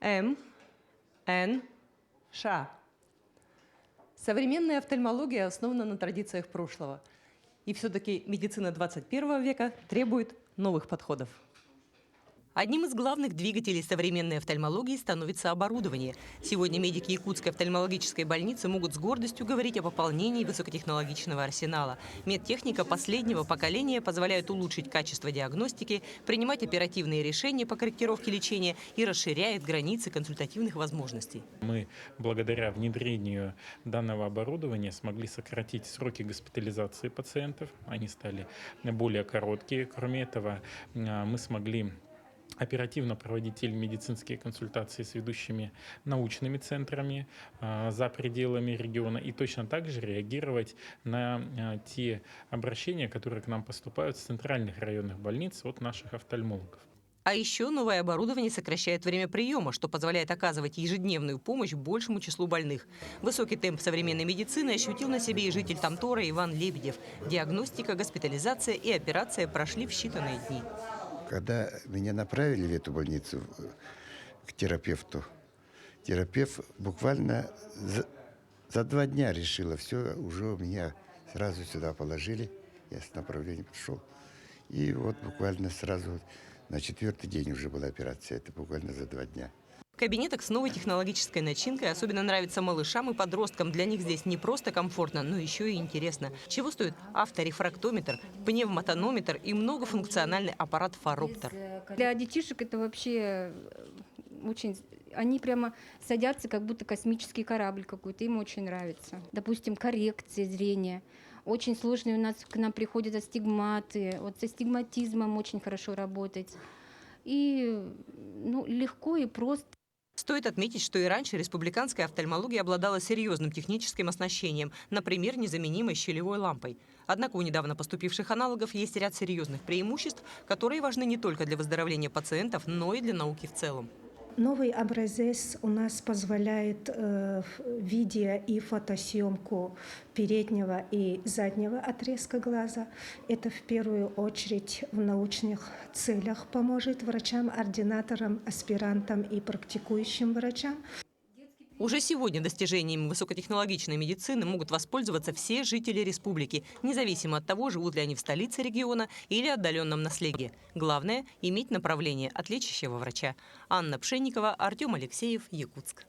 М. Н. Ша. Современная офтальмология основана на традициях прошлого. И все-таки медицина 21 века требует новых подходов. Одним из главных двигателей современной офтальмологии становится оборудование. Сегодня медики Якутской офтальмологической больницы могут с гордостью говорить о пополнении высокотехнологичного арсенала. Медтехника последнего поколения позволяет улучшить качество диагностики, принимать оперативные решения по корректировке лечения и расширяет границы консультативных возможностей. Мы благодаря внедрению данного оборудования смогли сократить сроки госпитализации пациентов. Они стали более короткие. Кроме этого, мы смогли оперативно проводить телемедицинские консультации с ведущими научными центрами за пределами региона и точно так же реагировать на те обращения, которые к нам поступают с центральных районных больниц от наших офтальмологов. А еще новое оборудование сокращает время приема, что позволяет оказывать ежедневную помощь большему числу больных. Высокий темп современной медицины ощутил на себе и житель Тамтора Иван Лебедев. Диагностика, госпитализация и операция прошли в считанные дни. Когда меня направили в эту больницу к терапевту, терапевт буквально за 2 дня решила, все, уже меня сразу сюда положили, я с направлением пришел. И вот буквально сразу на 4-й день уже была операция, это буквально за 2 дня. Кабинеток с новой технологической начинкой особенно нравится малышам и подросткам. Для них здесь не просто комфортно, но еще и интересно. Чего стоит авторефрактометр, пневмотонометр и многофункциональный аппарат фароптер. Для детишек это вообще очень... Они прямо садятся, как будто космический корабль какой-то. Им очень нравится. Допустим, коррекция зрения. Очень сложные у нас к нам приходят астигматы. Вот с астигматизмом очень хорошо работать. И легко и просто. Стоит отметить, что и раньше республиканская офтальмология обладала серьезным техническим оснащением, например, незаменимой щелевой лампой. Однако у недавно поступивших аналогов есть ряд серьезных преимуществ, которые важны не только для выздоровления пациентов, но и для науки в целом. Новый образец у нас позволяет видео и фотосъемку переднего и заднего отрезка глаза. Это в первую очередь в научных целях поможет врачам, ординаторам, аспирантам и практикующим врачам. Уже сегодня достижениями высокотехнологичной медицины могут воспользоваться все жители республики, независимо от того, живут ли они в столице региона или отдаленном наследии. Главное – иметь направление от лечащего врача. Анна Пшенникова, Артем Алексеев, Якутск.